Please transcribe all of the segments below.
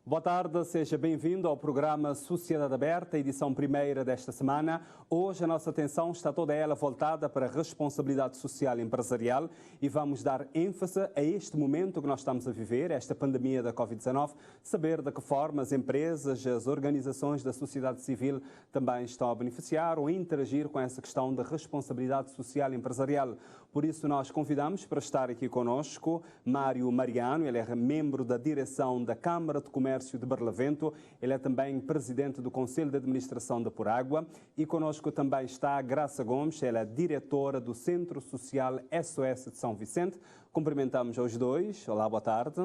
Boa tarde, seja bem-vindo ao programa Sociedade Aberta, edição primeira desta semana. Hoje a nossa atenção está toda ela voltada para a responsabilidade social e empresarial e vamos dar ênfase a este momento que nós estamos a viver, esta pandemia da Covid-19, saber de que forma as empresas, as organizações da sociedade civil também estão a beneficiar ou a interagir com essa questão da responsabilidade social e empresarial. Por isso nós convidamos para estar aqui conosco Mário Mariano, ele é membro da direção da Câmara de Comércio de Barlavento, ele é também presidente do Conselho de Administração da Poragua e conosco também está a Graça Gomes, ela é diretora do Centro Social SOS de São Vicente. Cumprimentamos aos dois. Olá, boa tarde.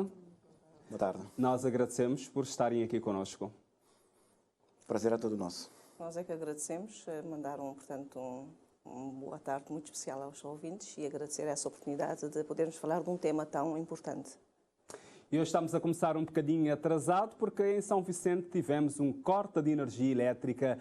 Boa tarde. Nós agradecemos por estarem aqui conosco. Prazer é todo nosso. Nós é que agradecemos, mandaram, portanto, uma boa tarde muito especial aos ouvintes e agradecer essa oportunidade de podermos falar de um tema tão importante. E hoje estamos a começar um bocadinho atrasado porque em São Vicente tivemos um corte de energia elétrica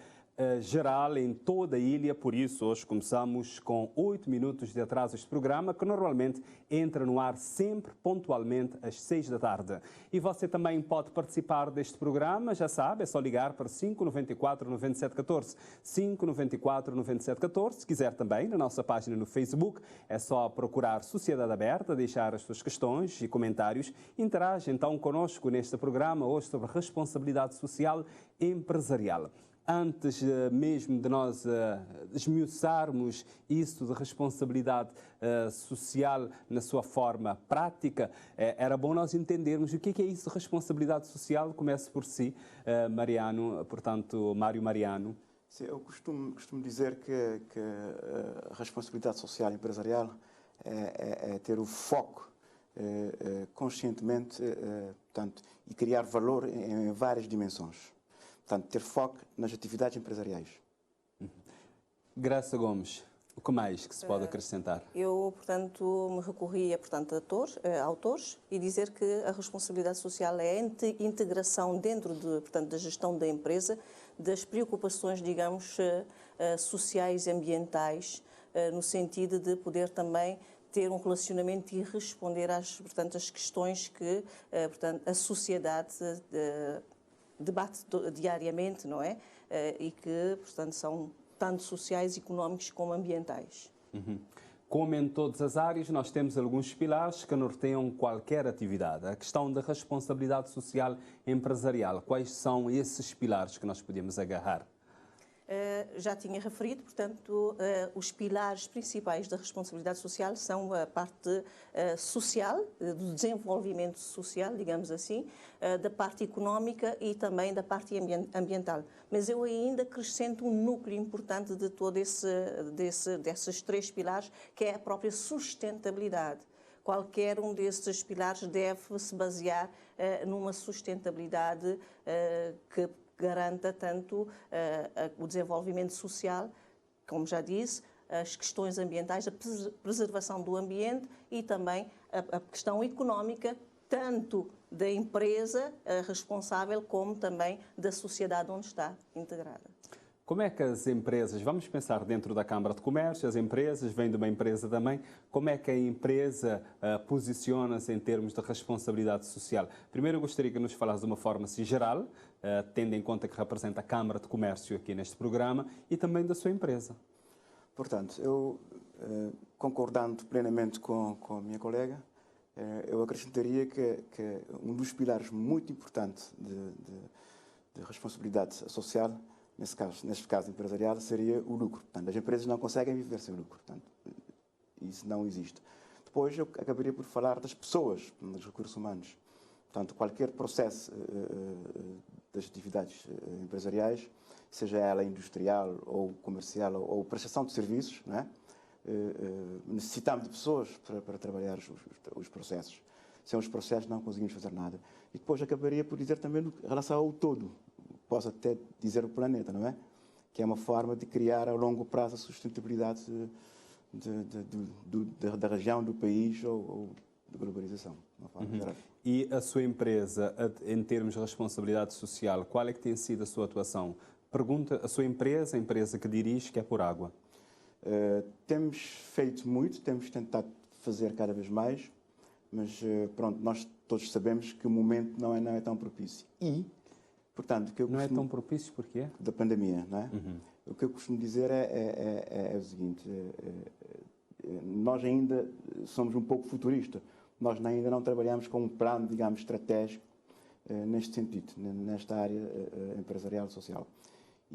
geral em toda a ilha, por isso hoje começamos com 8 minutos de atraso este programa, que normalmente entra no ar sempre pontualmente às 6 da tarde. E você também pode participar deste programa, já sabe, é só ligar para 594 9714, 594 9714. Se quiser também, na nossa página no Facebook, é só procurar Sociedade Aberta, deixar as suas questões e comentários. Interage então conosco neste programa hoje sobre responsabilidade social e empresarial. Antes mesmo de nós esmiuçarmos isso de responsabilidade social na sua forma prática, era bom nós entendermos o que é isso de responsabilidade social. Comece por si, Mariano, portanto, Mário Mariano. Sim, eu costumo dizer que a responsabilidade social e empresarial é ter o foco conscientemente portanto, e criar valor em várias dimensões. Portanto, ter foco nas atividades empresariais. Graça Gomes, o que mais que se pode acrescentar? Eu, portanto, me recorri a autores e dizer que a responsabilidade social é a integração dentro portanto, da gestão da empresa das preocupações, digamos, sociais e ambientais, no sentido de poder também ter um relacionamento e responder às questões que portanto, a sociedade debate diariamente, não é? E que, portanto, são tanto sociais, económicos como ambientais. Como em todas as áreas, nós temos alguns pilares que norteiam qualquer atividade. A questão da responsabilidade social empresarial, quais são esses pilares que nós podemos agarrar? Já tinha referido, portanto, os pilares principais da responsabilidade social são a parte social, do desenvolvimento social, digamos assim, da parte económica e também da parte ambiental. Mas eu ainda acrescento um núcleo importante de todo desses três pilares, que é a própria sustentabilidade. Qualquer um desses pilares deve se basear numa sustentabilidade que garanta tanto o desenvolvimento social, como já disse, as questões ambientais, a preservação do ambiente e também a questão económica, tanto da empresa responsável como também da sociedade onde está integrada. Como é que as empresas, vamos pensar dentro da Câmara de Comércio, as empresas, vêm de uma empresa também, como é que a empresa posiciona-se em termos de responsabilidade social? Primeiro eu gostaria que nos falasse de uma forma assim, geral, tendo em conta que representa a Câmara de Comércio aqui neste programa, e também da sua empresa. Portanto, eu, concordando plenamente com a minha colega, eu acrescentaria que um dos pilares muito importantes de responsabilidade social, neste caso empresarial, seria o lucro. Portanto, as empresas não conseguem viver sem lucro. Portanto, isso não existe. Depois eu acabaria por falar das pessoas, dos recursos humanos. Portanto, qualquer processo das atividades empresariais, seja ela industrial ou comercial ou prestação de serviços, não é? Necessitamos de pessoas para trabalhar os processos. Sem os processos não conseguimos fazer nada. E depois acabaria por dizer também em relação ao todo, posso até dizer o planeta, não é? Que é uma forma de criar a longo prazo a sustentabilidade da região, do país ou da globalização. E a sua empresa, em termos de responsabilidade social, qual é que tem sido a sua atuação? Pergunta a sua empresa, a empresa que dirige, que é Poragua. Temos feito muito, temos tentado fazer cada vez mais, Mas, pronto, nós todos sabemos que o momento não é tão propício. E, portanto, o que eu Não é tão propício porquê? da pandemia, não é? O que eu costumo dizer é o seguinte, nós ainda somos um pouco futuristas, nós ainda não trabalhamos com um plano, digamos, estratégico neste sentido, nesta área empresarial e social.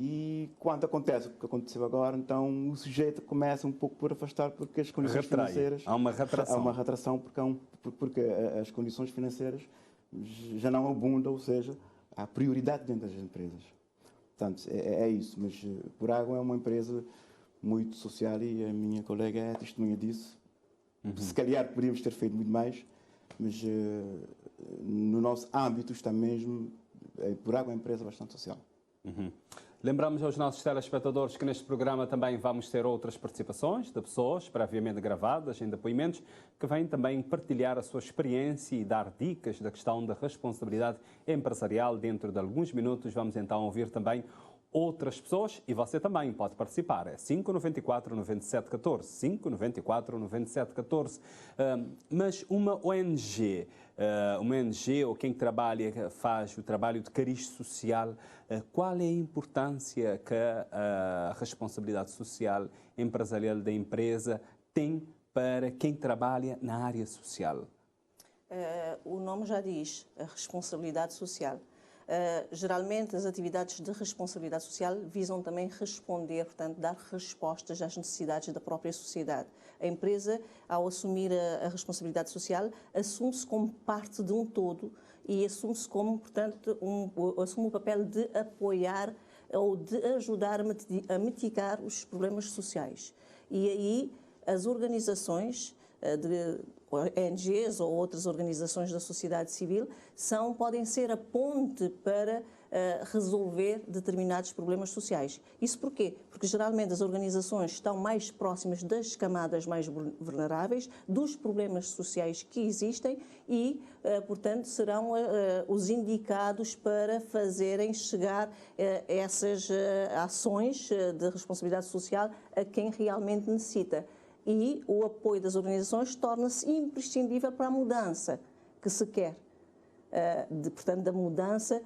E quando acontece o que aconteceu agora, então o sujeito começa um pouco por afastar, porque as condições financeiras... Há uma retração. Há uma retração porque as condições financeiras já não abundam, ou seja, há prioridade dentro das empresas. Portanto, é isso. Mas por Água é uma empresa muito social e a minha colega é testemunha disso. Se calhar podíamos ter feito muito mais, mas no nosso âmbito está mesmo... Por Água é uma empresa bastante social. Lembramos aos nossos telespectadores que neste programa também vamos ter outras participações de pessoas previamente gravadas em depoimentos que vêm também partilhar a sua experiência e dar dicas da questão da responsabilidade empresarial. Dentro de alguns minutos vamos então ouvir também outras pessoas e você também pode participar. É 594 97 14, 594 97 14. Mas uma ONG ou quem trabalha, faz o trabalho de cariz social, qual é a importância que a responsabilidade social empresarial da empresa tem para quem trabalha na área social? O nome já diz, a responsabilidade social. Geralmente, as atividades de responsabilidade social visam também responder, portanto, dar respostas às necessidades da própria sociedade. A empresa, ao assumir a responsabilidade social, assume-se como parte de um todo e assume-se como, portanto, assume o papel de apoiar ou de ajudar a mitigar os problemas sociais. E aí, as organizações de ONGs ou outras organizações da sociedade civil podem ser a ponte para resolver determinados problemas sociais. Isso porquê? Porque geralmente as organizações estão mais próximas das camadas mais vulneráveis, dos problemas sociais que existem e, portanto, serão os indicados para fazerem chegar essas ações de responsabilidade social a quem realmente necessita. E o apoio das organizações torna-se imprescindível para a mudança que se quer. Portanto, da mudança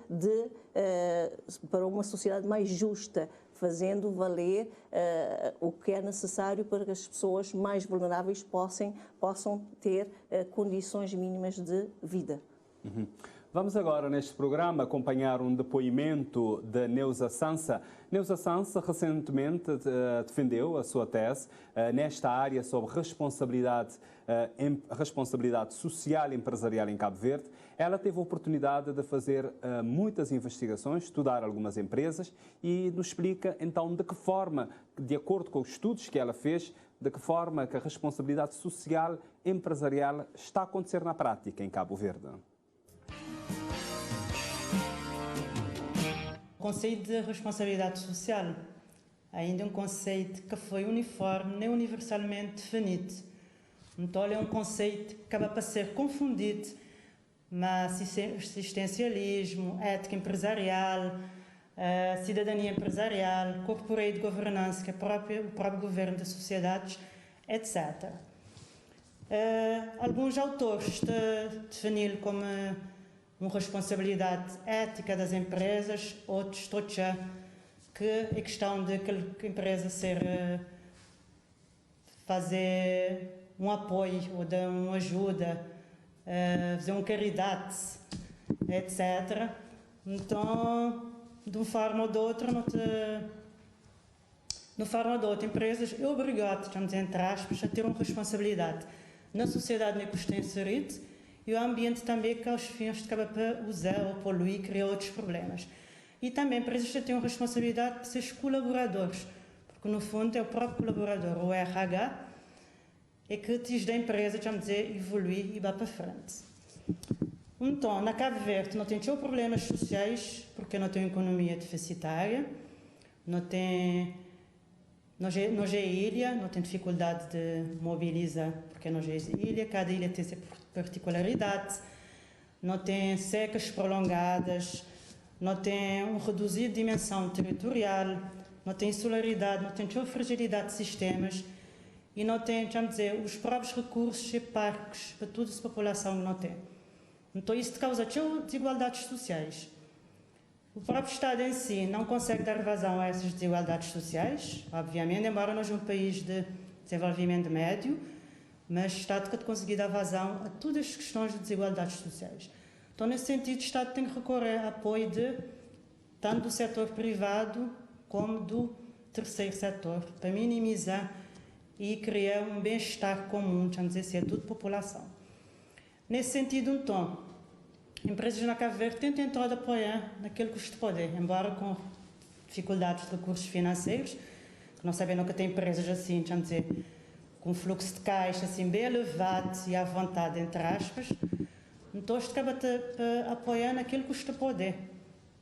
para uma sociedade mais justa, fazendo valer o que é necessário para que as pessoas mais vulneráveis possam ter condições mínimas de vida. Vamos agora, neste programa, acompanhar um depoimento de Neuza Sansa. Neuza Sansa recentemente defendeu a sua tese nesta área sobre responsabilidade social e empresarial em Cabo Verde. Ela teve a oportunidade de fazer muitas investigações, estudar algumas empresas e nos explica então de que forma, de acordo com os estudos que ela fez, de que forma que a responsabilidade social empresarial está a acontecer na prática em Cabo Verde. O conceito de responsabilidade social ainda é um conceito que foi uniforme, nem universalmente definido. Então, é um conceito que acaba por ser confundido, mas assistencialismo, ética empresarial, cidadania empresarial, corporate governance, que é o próprio governo das sociedades, etc. Alguns autores definiram como uma responsabilidade ética das empresas, outros já que é questão de que a empresa fazer um apoio ou dar uma ajuda, fazer uma caridade, etc. Então, de uma forma ou de outra, empresas é obrigado, entre aspas, a ter uma responsabilidade na sociedade na que está inserido e o ambiente também que aos fins acaba por usar ou poluir, criar outros problemas. E também empresas têm uma responsabilidade de seus colaboradores, porque no fundo é o próprio colaborador, o RH, é que diz da empresa, evoluir e vai para frente. Então, na Cabo Verde não tem problemas sociais, porque não tem economia deficitária, não é ilha, não tem dificuldade de mobilizar, porque não é ilha, cada ilha tem sua particularidade, não tem secas prolongadas, não tem uma reduzida dimensão territorial, não tem insularidade, não tem fragilidade de sistemas e não tem, vamos dizer, os próprios recursos e parques para toda essa população não tem. Então isso causa desigualdades sociais. O próprio Estado em si não consegue dar vazão a essas desigualdades sociais, obviamente, embora nós um país de desenvolvimento médio, mas o Estado que conseguir dar vazão a todas as questões de desigualdades sociais. Então, nesse sentido, o Estado tem que recorrer a apoio tanto do setor privado como do terceiro setor, para minimizar e criar um bem-estar comum, vamos dizer assim, a toda a população. Nesse sentido, então, empresas na Cabo Verde têm tentado apoiar naquele custo de poder, embora com dificuldades de recursos financeiros, que não sabem nunca tem empresas assim, vamos dizer, com fluxo de caixa assim bem elevado e à vontade, entre aspas. Então, isto acaba a apoiar naquele custo de poder.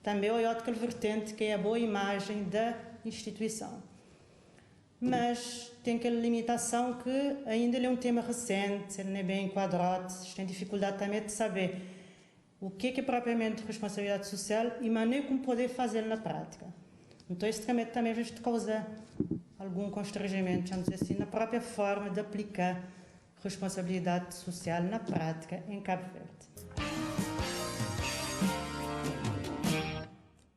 Também é outra vertente que é a boa imagem da instituição. Mas tem aquela limitação que ainda é um tema recente, ele não é bem enquadrado, tem dificuldade também de saber o que é propriamente responsabilidade social e maneira como poder fazê-lo na prática. Então, isso também vai causar algum constrangimento, vamos dizer assim, na própria forma de aplicar responsabilidade social na prática em Cabo Verde.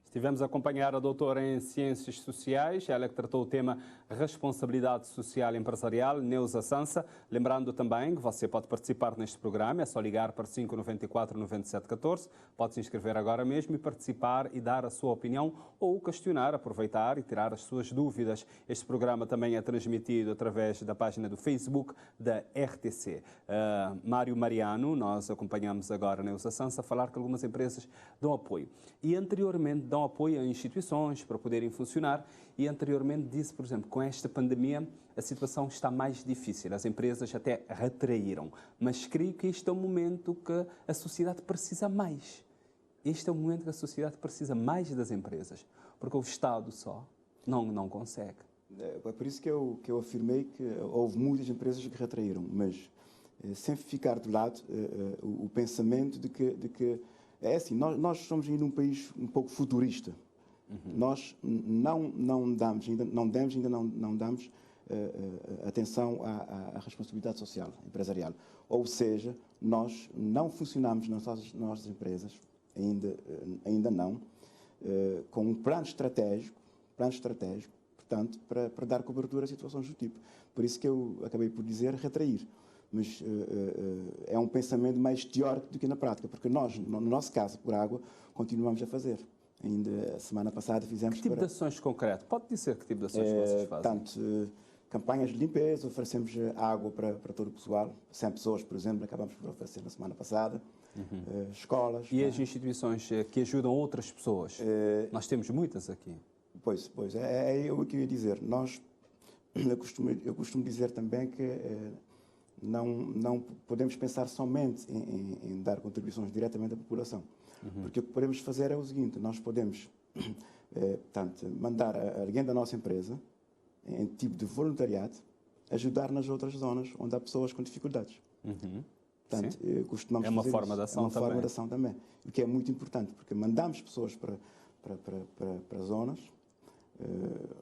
Estivemos a acompanhar a doutora em Ciências Sociais, ela que tratou o tema Responsabilidade Social Empresarial, Neuza Sansa. Lembrando também que você pode participar neste programa, é só ligar para 594-9714, pode se inscrever agora mesmo e participar e dar a sua opinião ou questionar, aproveitar e tirar as suas dúvidas. Este programa também é transmitido através da página do Facebook da RTC. Mário Mariano, nós acompanhamos agora a Neuza Sansa a falar que algumas empresas dão apoio. E anteriormente dão apoio a instituições para poderem funcionar e anteriormente disse, por exemplo, com esta pandemia a situação está mais difícil, as empresas até retraíram, mas creio que este é o momento que a sociedade precisa mais. Este é o momento que a sociedade precisa mais das empresas, porque o Estado só não consegue. É por isso que eu afirmei que houve muitas empresas que retraíram, mas sem ficar de lado o pensamento de que é assim, nós somos ainda um país um pouco futurista. Nós não damos atenção à responsabilidade social empresarial. Ou seja, nós não funcionamos nas nossas empresas, ainda não, com um plano estratégico, portanto, para dar cobertura a situações do tipo. Por isso que eu acabei por dizer retrair. Mas é um pensamento mais teórico do que na prática, porque nós, no nosso caso, por água, continuamos a fazer. Ainda a semana passada fizemos... Que tipo de ações concretas? Pode dizer que tipo de ações vocês fazem? Tanto campanhas de limpeza, oferecemos água para todo o pessoal, 100 pessoas, por exemplo, acabamos por oferecer na semana passada, escolas... E as instituições que ajudam outras pessoas? Nós temos muitas aqui. Pois, é o que eu ia dizer. Eu costumo dizer também que... Não podemos pensar somente em dar contribuições diretamente à população. Porque o que podemos fazer é o seguinte, nós podemos mandar alguém da nossa empresa, em tipo de voluntariado, ajudar nas outras zonas onde há pessoas com dificuldades. Portanto, costumamos é uma fazer forma isso. de ação também. É uma forma de ação também. O que é muito importante, porque mandamos pessoas para zonas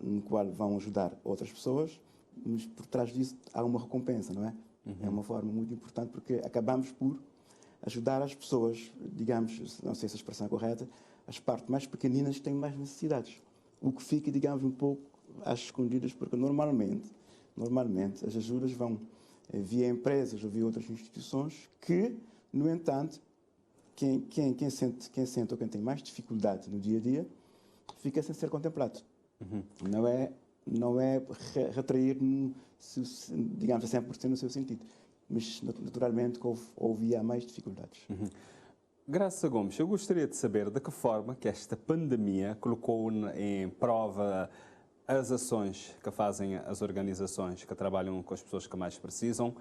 no qual vão ajudar outras pessoas, mas por trás disso há uma recompensa, não é? É uma forma muito importante porque acabamos por ajudar as pessoas, digamos, não sei se a expressão é correta, as partes mais pequeninas que têm mais necessidades. O que fica, digamos, um pouco às escondidas, porque normalmente as ajudas vão via empresas ou via outras instituições que, no entanto, quem sente ou quem tem mais dificuldade no dia a dia fica sem ser contemplado. Não é retrair, digamos, a 100% no seu sentido, mas naturalmente houve mais dificuldades. Graça Gomes, eu gostaria de saber de que forma que esta pandemia colocou em prova as ações que fazem as organizações que trabalham com as pessoas que mais precisam,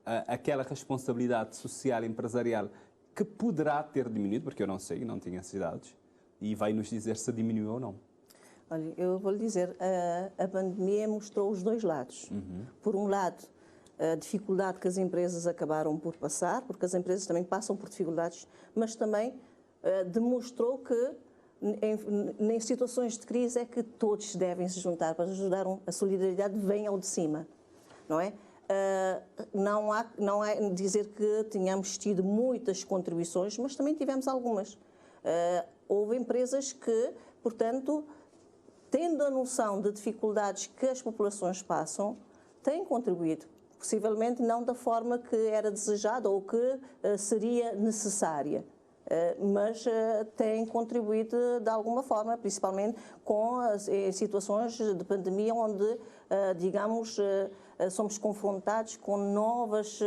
aquela responsabilidade social e empresarial que poderá ter diminuído, porque eu não sei, não tinha esses dados, e vai nos dizer se diminuiu ou não. Olha, eu vou lhe dizer, a pandemia mostrou os dois lados. Por um lado, a dificuldade que as empresas acabaram por passar, porque as empresas também passam por dificuldades, mas também demonstrou que em situações de crise é que todos devem se juntar para ajudar. A solidariedade vem ao de cima, não é? Não é dizer que tenhamos tido muitas contribuições, mas também tivemos algumas. Houve empresas que, portanto, tendo a noção de dificuldades que as populações passam, têm contribuído. Possivelmente não da forma que era desejada ou que seria necessária, mas têm contribuído de alguma forma, principalmente com situações de pandemia onde, digamos, somos confrontados com novas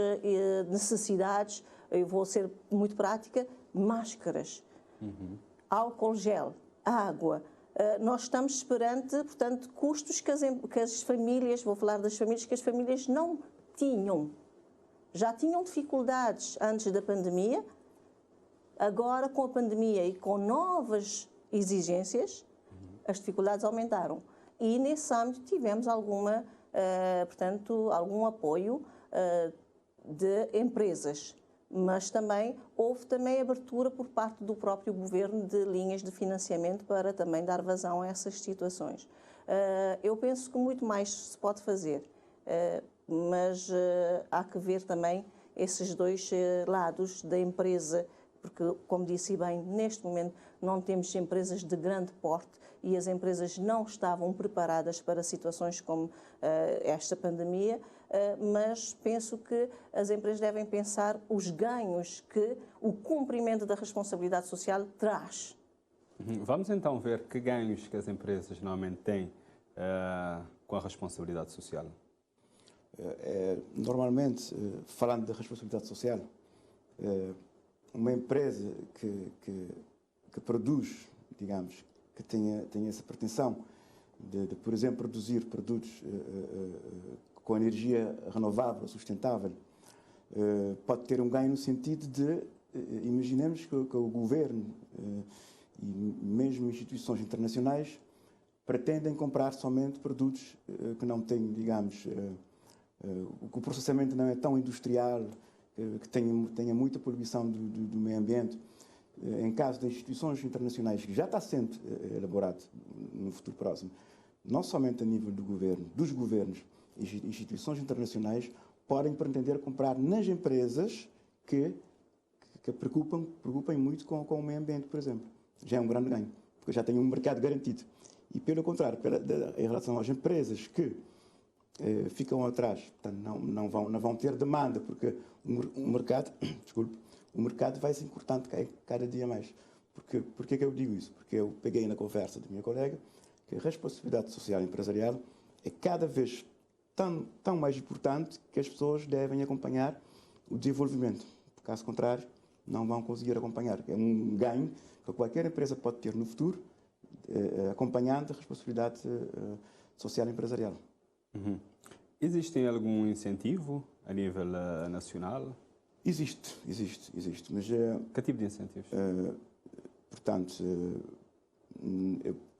necessidades. Eu vou ser muito prática: máscaras, álcool gel, água. Nós estamos perante, portanto, custos que as famílias, vou falar das famílias, que as famílias não tinham. Já tinham dificuldades antes da pandemia, agora com a pandemia e com novas exigências, as dificuldades aumentaram. E nesse âmbito tivemos portanto, algum apoio de empresas, mas também houve abertura por parte do próprio governo de linhas de financiamento para também dar vazão a essas situações. Eu penso que muito mais se pode fazer, mas há que ver também esses dois lados da empresa, porque, como disse bem, neste momento não temos empresas de grande porte e as empresas não estavam preparadas para situações como esta pandemia, mas penso que as empresas devem pensar os ganhos que o cumprimento da responsabilidade social traz. Vamos então ver que ganhos que as empresas normalmente têm com a responsabilidade social. Normalmente, falando da responsabilidade social, uma empresa que produz, digamos, que tenha essa pretensão de, por exemplo, produzir produtos com energia renovável, sustentável, pode ter um ganho no sentido de, imaginemos que o governo e mesmo instituições internacionais pretendem comprar somente produtos que não têm, digamos, o processamento não é tão industrial, que tenha muita poluição do meio ambiente. Em caso de instituições internacionais, que já está sendo elaborado no futuro próximo, não somente a nível do governo, dos governos e instituições internacionais, podem pretender comprar nas empresas que preocupem muito com o meio ambiente, por exemplo. Já é um grande ganho, porque já tem um mercado garantido. E, pelo contrário, em relação às empresas que ficam atrás, portanto, não vão ter demanda, porque o mercado vai se encurtando cada dia mais. Por que eu digo isso? Porque eu peguei na conversa da minha colega que a responsabilidade social empresarial é cada vez tão mais importante que as pessoas devem acompanhar o desenvolvimento. Caso contrário, não vão conseguir acompanhar. É um ganho que qualquer empresa pode ter no futuro, acompanhando a responsabilidade social empresarial. Existe algum incentivo a nível nacional? Existe. Mas, que tipo de incentivos? Portanto,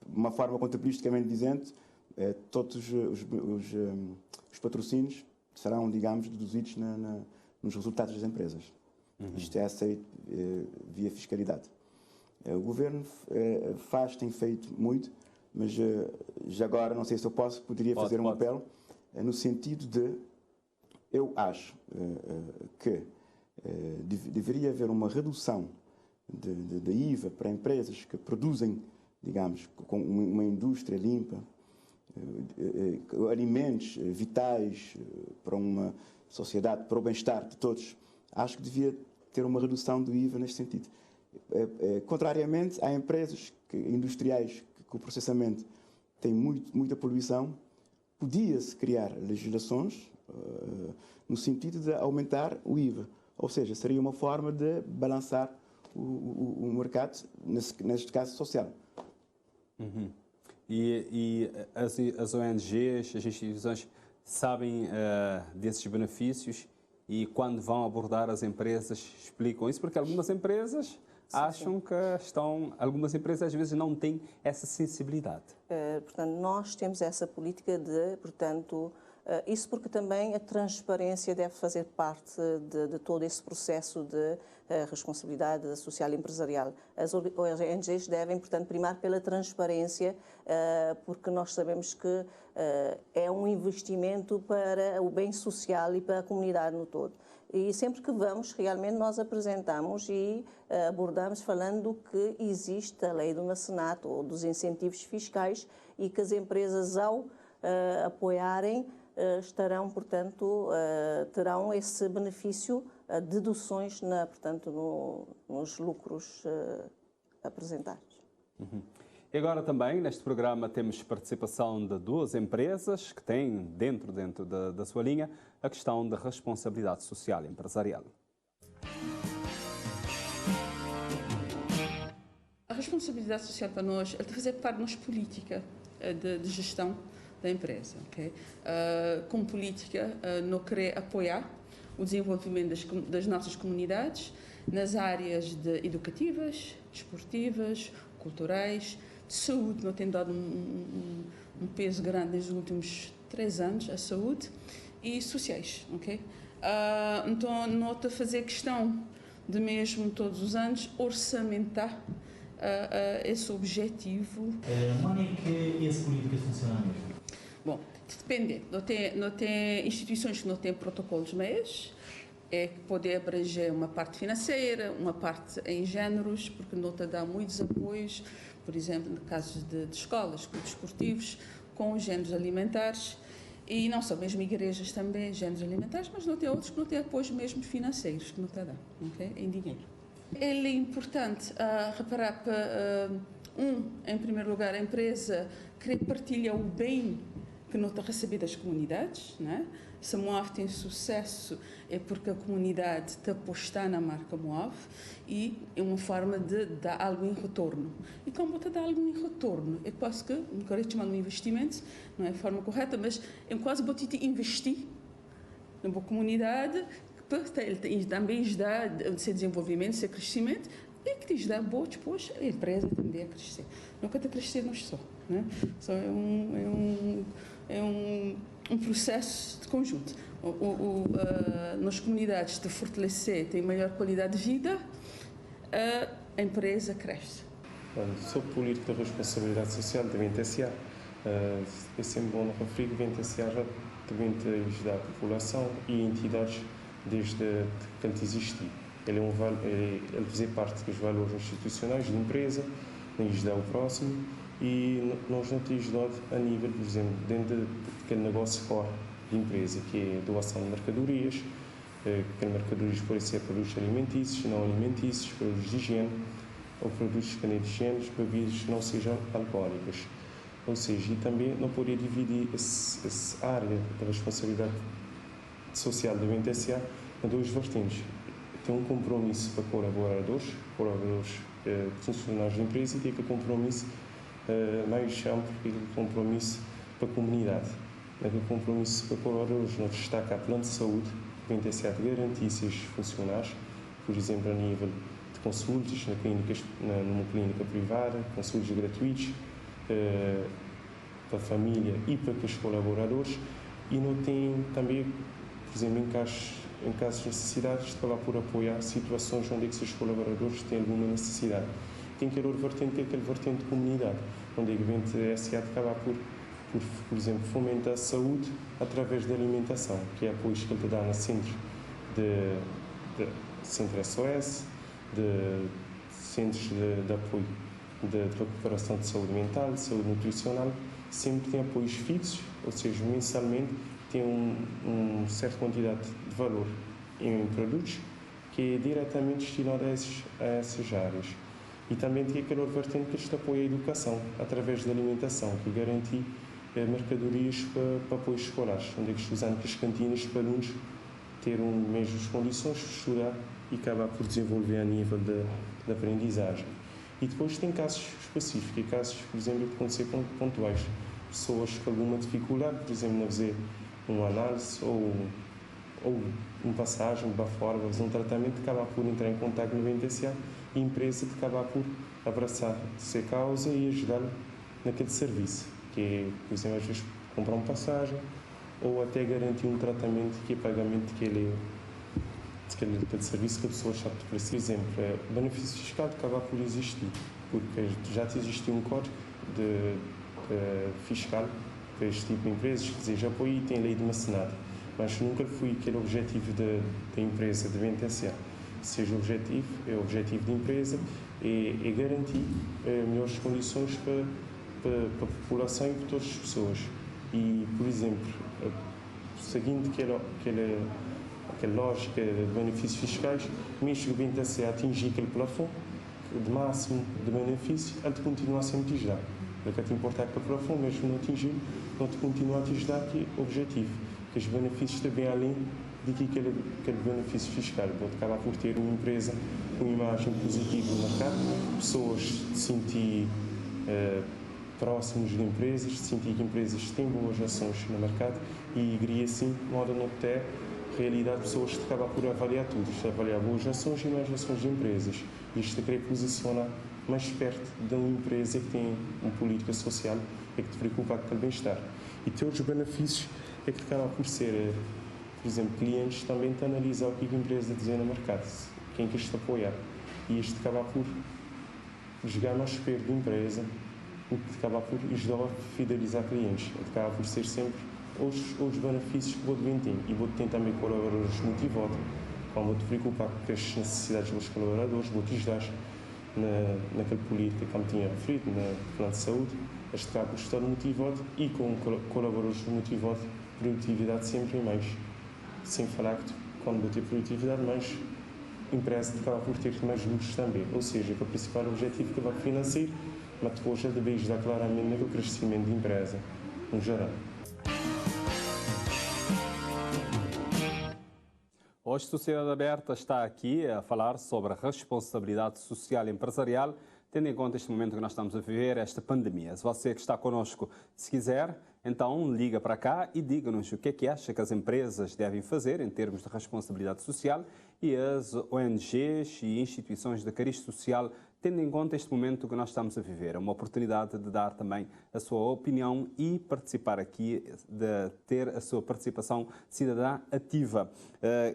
uma forma contabilisticamente dizendo, todos os patrocínios serão, digamos, deduzidos nos resultados das empresas. Isto é aceito via fiscalidade. O governo tem feito muito, mas já agora, não sei se eu poderia fazer um apelo, no sentido de, eu acho que deveria haver uma redução de IVA para empresas que produzem, digamos, com uma indústria limpa, alimentos vitais para uma sociedade, para o bem-estar de todos. Acho que devia ter uma redução do IVA neste sentido. Contrariamente, há empresas industriais que o processamento tem muita poluição, podia-se criar legislações no sentido de aumentar o IVA. Ou seja, seria uma forma de balançar o mercado, neste caso social. E as ONGs, as instituições, sabem desses benefícios e quando vão abordar as empresas explicam isso? Porque algumas empresas acham que algumas empresas às vezes não têm essa sensibilidade. Portanto, nós temos essa política de, portanto, Isso porque também a transparência deve fazer parte de todo esse processo de responsabilidade social e empresarial. As ONGs devem, portanto, primar pela transparência, porque nós sabemos que é um investimento para o bem social e para a comunidade no todo. E sempre que vamos, realmente nós apresentamos e abordamos falando que existe a lei do mecenato ou dos incentivos fiscais e que as empresas, ao apoiarem, estarão, portanto, terão esse benefício, deduções, portanto, nos lucros apresentados. E agora também, neste programa, temos participação de duas empresas que têm, dentro da sua linha, a questão da responsabilidade social empresarial. A responsabilidade social para nós é de fazer parte da nossa política de gestão da empresa. Okay? Como política, não querer apoiar o desenvolvimento das nossas comunidades nas áreas educativas, desportivas, culturais, de saúde. Não tem dado um peso grande nos últimos 3 anos à saúde e sociais. Okay? Então, não está a fazer questão de mesmo todos os anos orçamentar esse objetivo. Como é que essa política funciona mesmo? Bom, depende. Não tem instituições que não têm protocolos meios, é que pode abranger uma parte financeira, uma parte em géneros, porque não te dá muitos apoios, por exemplo, no caso de escolas, clubes esportivos, com géneros alimentares, e não só, mesmo igrejas também, géneros alimentares, mas não tem outros que não têm apoios mesmo financeiros, que não te dá, okay? Em dinheiro. Ele é importante reparar para, em primeiro lugar, a empresa querer partilhar o bem que não está a receber das comunidades, né? Se a Moave tem sucesso é porque a comunidade está a apostar na marca Moave e é uma forma de dar algo em retorno. E como está a dar algo em retorno? É quase que, não quero chamar de um investimento, não é a forma correta, mas é quase que investir na boa comunidade, que também dá seu desenvolvimento, seu crescimento, e que te dá boa depois a empresa também a crescer. Nunca está a crescer nós só, né? Só é um processo de conjunto. Nas comunidades de fortalecer, tem maior qualidade de vida, a empresa cresce. Sobre política de responsabilidade social da VNTSA, é sempre bom referir que a VNTSA já também ajudar a população e entidades desde que ele existiu. Ele fazia parte dos valores institucionais da empresa, ajudar o próximo, e nós não temos ajudado a nível, por exemplo, dentro daquele negócio core de empresa, que é a doação de mercadorias, que mercadorias podem ser produtos alimentícios, não alimentícios, produtos de higiene, ou produtos de higiene, bebidas que não sejam alcoólicas. Ou seja, e também não poderia dividir essa área da responsabilidade social da VNTSA em 2 vertentes. Tem um compromisso para colaboradores funcionários da empresa, e tem aquele compromisso mais amplo, aquele compromisso para a comunidade. Naquele compromisso para colaboradores, nós destaca a plano de saúde, a VNTSA de garantir seus funcionários, por exemplo, a nível de consultas numa clínica privada, consultas gratuitos para a família e para os colaboradores, e não tem também, por exemplo, em casos de necessidades, de acabar por apoiar situações onde esses colaboradores têm alguma necessidade. Tem aquele vertente de comunidade, onde a VNTSA acaba por exemplo, fomentar a saúde através da alimentação, que é apoios que ele dá no centro Centro SOS, de centros de apoio de recuperação de saúde mental, de saúde nutricional, sempre tem apoios fixos, ou seja, mensalmente tem uma certa quantidade de valor em produtos que é diretamente destinado a essas áreas. E também tem aquele vertente que este apoia a educação, através da alimentação, que garante mercadorias para apoios escolares, onde é que usam as cantinas para alunos ter mesmas condições de estudar e acabar por desenvolver a nível de aprendizagem. E depois tem casos específicos, casos, por exemplo, que podem ser pontuais. Pessoas com alguma dificuldade, por exemplo, a fazer uma análise ou uma passagem, uma forma, um tratamento, acabar por entrar em contato no VNTSA e a empresa acabar por abraçar essa causa e ajudar naquele serviço, que é, por exemplo, às vezes comprar uma passagem, ou até garantir um tratamento que é pagamento daquele serviço que a pessoa está por exemplo. O benefício fiscal acaba por existir, porque já existe um código fiscal para este tipo de empresas que deseja apoio e tem lei de mecenato, mas nunca foi aquele objetivo da empresa de beneficiar. Seja o objetivo da empresa é garantir melhores condições para a população e para todas as pessoas. E, por exemplo, seguindo aquela lógica de benefícios fiscais, mesmo que o BNTC atingir aquele plafond de máximo de benefício, ele continua sempre a te dar. Porque te importa que o plafond, mesmo não atingir, não te continua a te dar aquele objetivo. Que os benefícios também além de que aquele benefício fiscal pode acabar por ter uma empresa com uma imagem positiva no mercado, pessoas se sentir próximos de empresas, se sentir que empresas têm boas ações no mercado e iria assim, de modo a não ter realidade pessoas que acabam por avaliar tudo, avaliar boas ações e mais ações de empresas. Isto é querer posicionar mais perto de uma empresa que tem uma política social e que te preocupa com aquele bem-estar. E ter os benefícios é que acaba por ser, por exemplo, clientes também te analisar o que a empresa diz no mercado, quem quer te apoiar. E isto acaba por jogar mais perto da empresa, o que acaba por ajudar a fidelizar clientes. Acaba por ser sempre os benefícios que vou ter e vou ter também colaboradores motivados, como vou te preocupar com as necessidades dos colaboradores, vou te ajudar naquela política que me tinha referido, na plano de saúde, este acaba por estar motivado e com colaboradores motivados, produtividade sempre em mais. Sem falar que quando vou ter produtividade, mais a empresa acaba por ter mais lucros também. Ou seja, que o principal objetivo que vai financeiro, mas depois já deve ajudar claramente no crescimento da empresa, no geral. Hoje, Sociedade Aberta está aqui a falar sobre a responsabilidade social e empresarial, tendo em conta este momento que nós estamos a viver, esta pandemia. Se você que está connosco, se quiser, então liga para cá e diga-nos o que é que acha que as empresas devem fazer em termos de responsabilidade social e as ONGs e instituições de cariz social, tendo em conta este momento que nós estamos a viver. É uma oportunidade de dar também a sua opinião e participar aqui, de ter a sua participação cidadã ativa.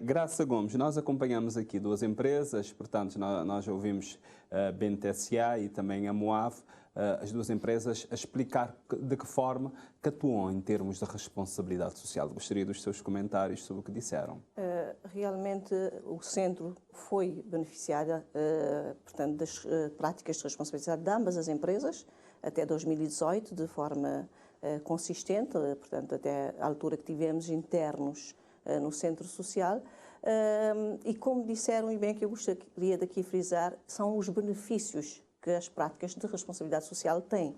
Graça Gomes, nós acompanhamos aqui duas empresas, portanto, nós ouvimos a BNTSA e também a MOAV, as duas empresas, a explicar de que forma que atuam em termos de responsabilidade social. Gostaria dos seus comentários sobre o que disseram. Realmente o centro foi beneficiado, portanto, das práticas de responsabilidade de ambas as empresas até 2018 de forma consistente, portanto, até a altura que tivemos internos no centro social. E como disseram, e bem que eu gostaria daqui frisar, são os benefícios que as práticas de responsabilidade social têm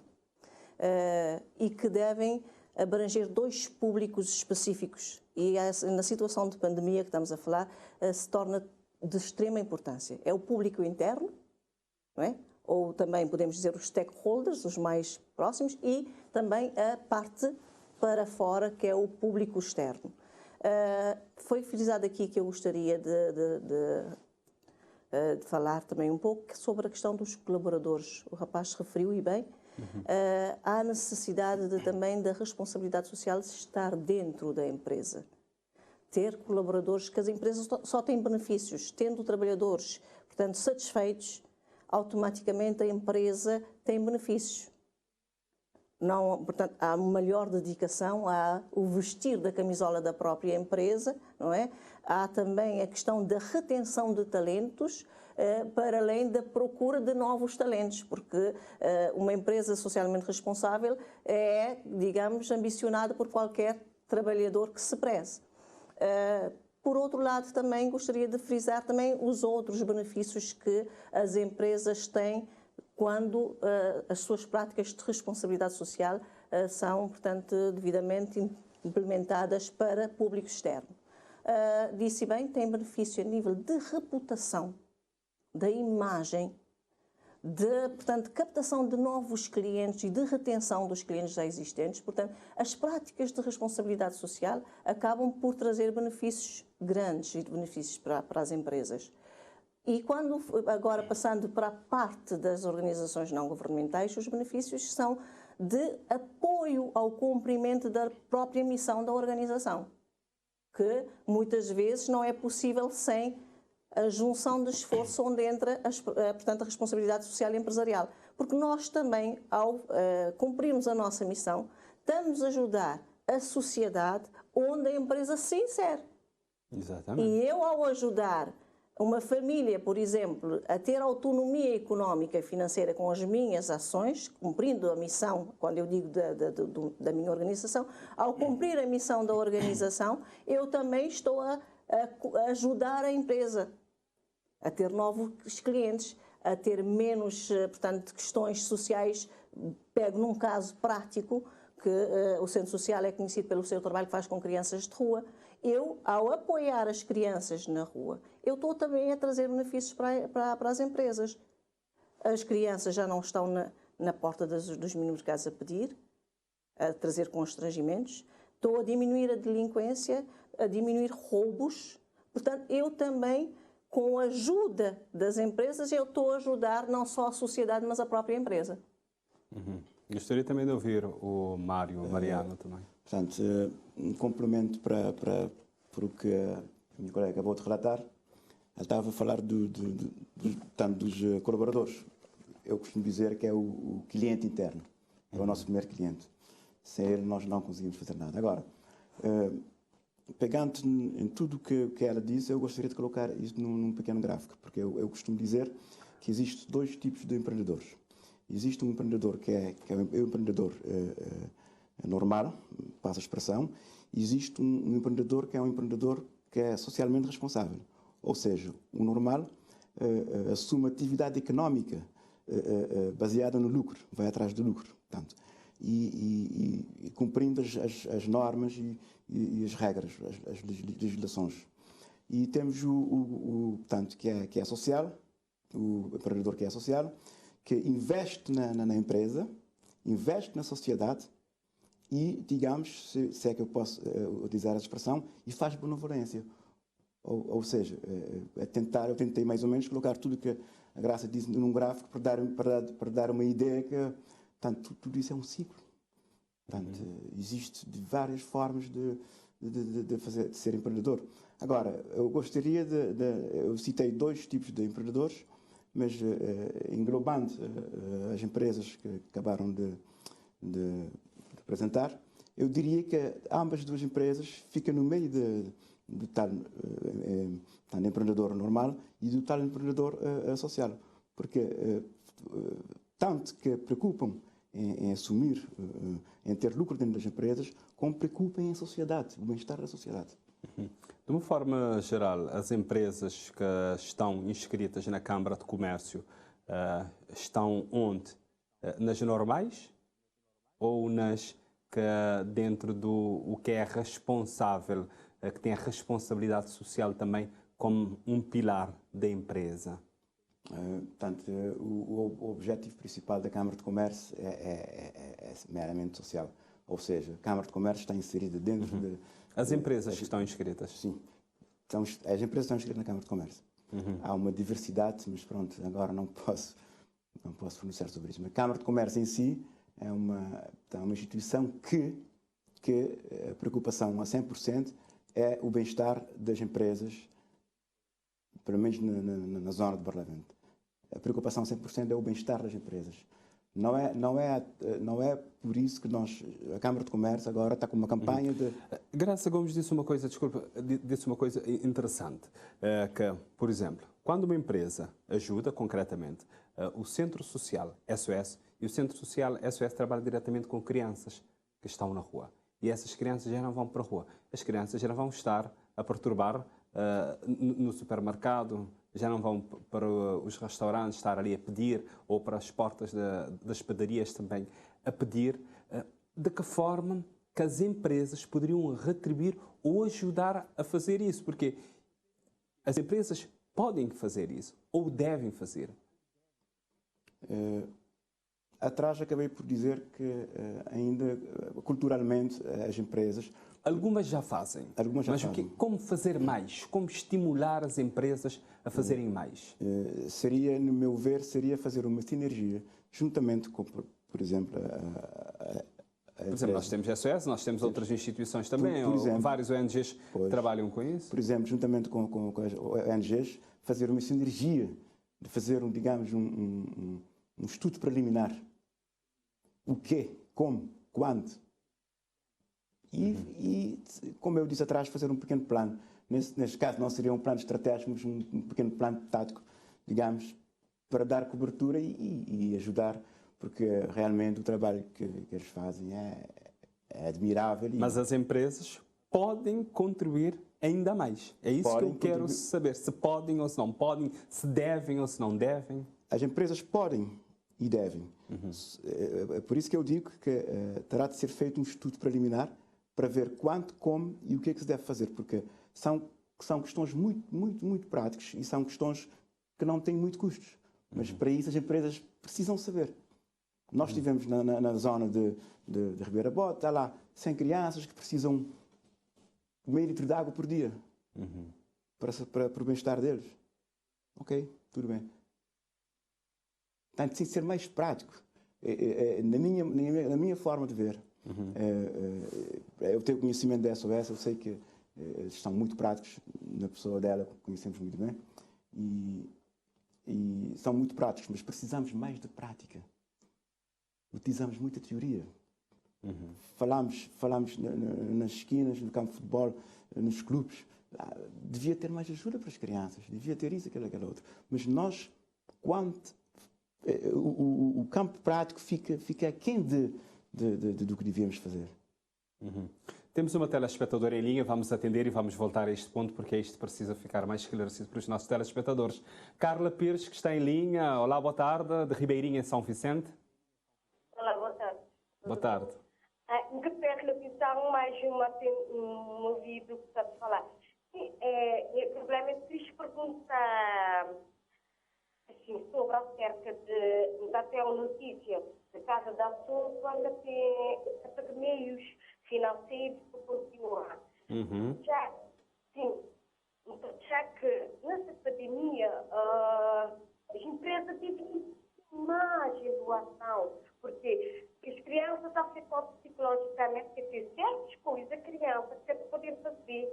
e que devem abranger dois públicos específicos. E na situação de pandemia que estamos a falar, se torna de extrema importância. É o público interno, não é? Ou também podemos dizer os stakeholders, os mais próximos, e também a parte para fora, que é o público externo. Foi frisado aqui que eu gostaria de falar também um pouco sobre a questão dos colaboradores. O rapaz referiu e bem, há necessidade também da responsabilidade social estar dentro da empresa. Ter colaboradores, que as empresas só têm benefícios. Tendo trabalhadores, portanto, satisfeitos, automaticamente a empresa tem benefícios. Não, portanto, há uma maior dedicação, há o vestir da camisola da própria empresa, não é? Há também a questão da retenção de talentos, para além da procura de novos talentos, porque uma empresa socialmente responsável é, digamos, ambicionada por qualquer trabalhador que se preze. Por outro lado, também gostaria de frisar também os outros benefícios que as empresas têm quando as suas práticas de responsabilidade social são, portanto, devidamente implementadas para público externo. Disse bem, tem benefício a nível de reputação, da imagem, de, portanto, captação de novos clientes e de retenção dos clientes já existentes. Portanto, as práticas de responsabilidade social acabam por trazer benefícios grandes e benefícios para as empresas. E agora passando para a parte das organizações não governamentais, os benefícios são de apoio ao cumprimento da própria missão da organização, que muitas vezes não é possível sem a junção de esforço onde entra, portanto, a responsabilidade social e empresarial. Porque nós também, ao cumprirmos a nossa missão, estamos a ajudar a sociedade onde a empresa se insere. Exatamente. E eu, ao ajudar uma família, por exemplo, a ter autonomia económica e financeira com as minhas ações, cumprindo a missão, quando eu digo da minha organização, ao cumprir a missão da organização, eu também estou a ajudar a empresa a ter novos clientes, a ter menos, portanto, questões sociais. Pego num caso prático, que o Centro Social é conhecido pelo seu trabalho que faz com crianças de rua. Eu, ao apoiar as crianças na rua, eu estou também a trazer benefícios para as empresas. As crianças já não estão na porta dos mini-mercados a pedir, a trazer constrangimentos. Estou a diminuir a delinquência, a diminuir roubos. Portanto, eu também, com a ajuda das empresas, eu estou a ajudar não só a sociedade, mas a própria empresa. Gostaria também de ouvir o Mariano também. Portanto, um complemento para o que a minha colega acabou de relatar. Ela estava a falar tanto dos colaboradores. Eu costumo dizer que é o cliente interno. É o nosso primeiro cliente. Sem ele, nós não conseguimos fazer nada. Agora, pegando em tudo o que ela disse, eu gostaria de colocar isto num pequeno gráfico, porque eu costumo dizer que existem dois tipos de empreendedores. Existe um empreendedor que é um empreendedor normal, passa a expressão, e existe um empreendedor que é socialmente responsável. Ou seja, o normal assume atividade económica baseada no lucro, vai atrás do lucro, portanto, e cumprindo as normas e as regras, as legislações. E temos portanto, que é social, o empreendedor que é social, que investe na empresa, investe na sociedade e, digamos, se é que eu posso utilizar a expressão, e faz benevolência. Ou seja, eu tentei mais ou menos colocar tudo que a Graça disse num gráfico para dar uma ideia que, portanto, tudo isso é um ciclo. Portanto, existe de várias formas de ser empreendedor. Agora, eu gostaria eu citei dois tipos de empreendedores, mas englobando as empresas que acabaram de apresentar, eu diria que ambas duas empresas ficam no meio do tal empreendedor normal e do tal empreendedor social, porque tanto que preocupam em assumir, em ter lucro dentro das empresas, como preocupam em sociedade, o bem-estar da sociedade. De uma forma geral, as empresas que estão inscritas na Câmara de Comércio estão onde? Nas normais ou nas que dentro do que é responsável, que tem a responsabilidade social também como um pilar da empresa? Portanto, o objetivo principal da Câmara de Comércio é meramente social. Ou seja, a Câmara de Comércio está inserida dentro de... As empresas que estão inscritas? Sim. As empresas estão inscritas na Câmara de Comércio. Há uma diversidade, mas pronto, agora não posso pronunciar sobre isso. Mas a Câmara de Comércio em si é uma instituição que a preocupação a 100% é o bem-estar das empresas, pelo menos na zona de Barlavento. A preocupação a 100% é o bem-estar das empresas. Não é por isso que a Câmara de Comércio agora está com uma campanha de... Graça Gomes disse uma coisa, disse uma coisa interessante, que, por exemplo, quando uma empresa ajuda concretamente o Centro Social SOS, e o Centro Social SOS trabalha diretamente com crianças que estão na rua, e essas crianças já não vão para a rua, as crianças já não vão estar a perturbar no supermercado, já não vão para os restaurantes estar ali a pedir, ou para as portas das padarias também a pedir. De que forma que as empresas poderiam retribuir ou ajudar a fazer isso? Porque as empresas podem fazer isso, ou devem fazer. Atrás acabei por dizer que ainda culturalmente as empresas... Algumas já fazem. Algumas já mas fazem. Como fazer mais? Como estimular as empresas a fazerem mais? Seria, no meu ver, seria fazer uma sinergia juntamente com, por exemplo, por exemplo, nós temos SOS, nós temos outras instituições também, por exemplo, vários ONGs que trabalham com isso. Por exemplo, juntamente com as ONGs, fazer uma sinergia, de fazer, digamos, um estudo preliminar. O quê? Como? Quando? E, como eu disse atrás, fazer um pequeno plano. Neste caso, não seria um plano estratégico, mas um pequeno plano tático, digamos, para dar cobertura e ajudar, porque realmente o trabalho que eles fazem é admirável. Mas as empresas podem contribuir ainda mais. É isso que eu quero saber. Se podem ou se não podem, se devem ou se não devem. As empresas podem e devem. É por isso que eu digo que terá de ser feito um estudo preliminar para ver quanto, como e o que é que se deve fazer, porque são questões muito práticas e são questões que não têm muito custos. Mas para isso as empresas precisam saber. Nós estivemos na zona de Ribeira Bote, está lá 100 crianças que precisam de meio litro de água por dia para o bem-estar deles. Ok, tudo bem. Tem de ser mais prático. Na minha forma de ver, eu tenho conhecimento da SOS, eu sei que eles são muito práticos, na pessoa dela conhecemos muito bem, e são muito práticos, mas precisamos mais de prática. Utilizamos muita teoria. Falamos nas esquinas, no campo de futebol, nos clubes. Devia ter mais ajuda para as crianças, devia ter isso, aquilo outro. Mas nós, o campo prático fica aquém do que devíamos fazer. Temos uma telespectadora em linha, vamos atender e vamos voltar a este ponto, porque isto precisa ficar mais esclarecido para os nossos telespectadores. Carla Pires, que está em linha. Olá, boa tarde, de Ribeirinha, em São Vicente. Olá, boa tarde. Boa tarde. Que pede televisão, mais um ouvido que está a falar. O problema é que perguntar assim, sobre acerca da notícia da Casa da Pessoa, quando tem meios financeiros para continuar. Já que nessa pandemia as empresas devem mais em doação, porque as crianças afetam psicologicamente, que tem certas coisas a criança que podem fazer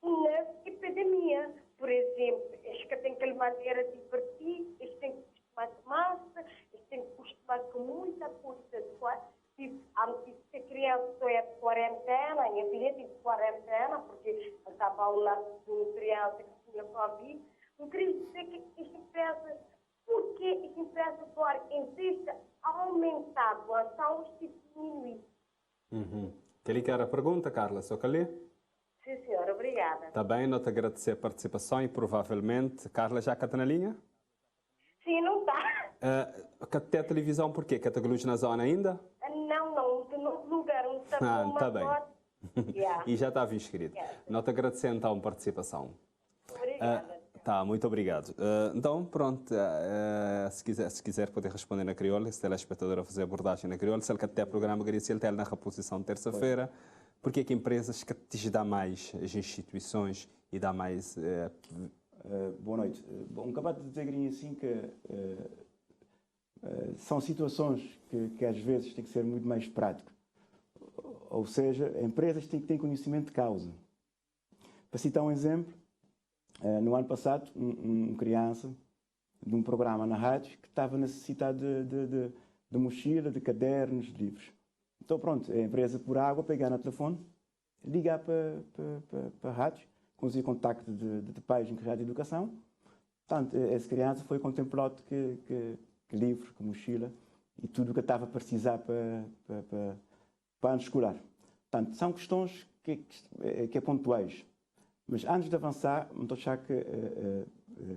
na epidemia. Por exemplo, eles que têm aquela maneira de divertir, eles têm que acostumar de massa, eles têm que acostumar com muita coisa. A notícia que a criança é de quarentena, em bilhete de quarentena, porque estava ao lado de uma criança que tinha Covid. Eu queria dizer que as empresas, porque as empresas agora, em vez de aumentar a doação, estão diminuir. Quer ligar a pergunta, Carla? Só que ler? Sim, senhora, obrigada. Está bem, não te agradecer a participação e provavelmente... Carla, já está na linha? Sim, não está. Até a televisão, por quê? Que está na zona ainda? Não, no lugar onde está está bem. Yeah. E já estava inscrito. Não te agradecer então a participação. Obrigada. Muito obrigado. Então, pronto, se quiser poder responder na crioula, se telespectador a fazer abordagem na crioula, se ele quer ter programa, se ele tem na reposição de terça-feira, porque é que empresas que te dá mais as instituições e dá mais... Boa noite. Bom, acabado de dizer assim que são situações que às vezes tem que ser muito mais prático. Ou seja, empresas têm que ter conhecimento de causa. Para citar um exemplo, no ano passado, uma criança de um programa na rádio que estava necessitada de mochila, de cadernos, de livros. Então, pronto, a empresa por água, pegar no telefone, ligar para a rádio, conseguir contacto de pais encarregados de educação. Portanto, essa criança foi contemplado que livro, que mochila e tudo o que estava a precisar para ano escolar. Portanto, são questões que é pontuais. Mas antes de avançar, vamos achar que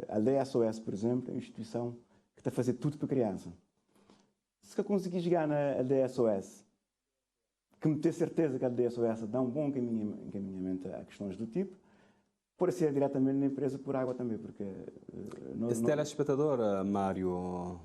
a DSOS, por exemplo, é uma instituição que está a fazer tudo para a criança. Se eu conseguir chegar na DSOS, que me ter certeza que a DSOS dá um bom encaminhamento a questões do tipo, pode ser diretamente na empresa por água também, porque... Esse telespectador,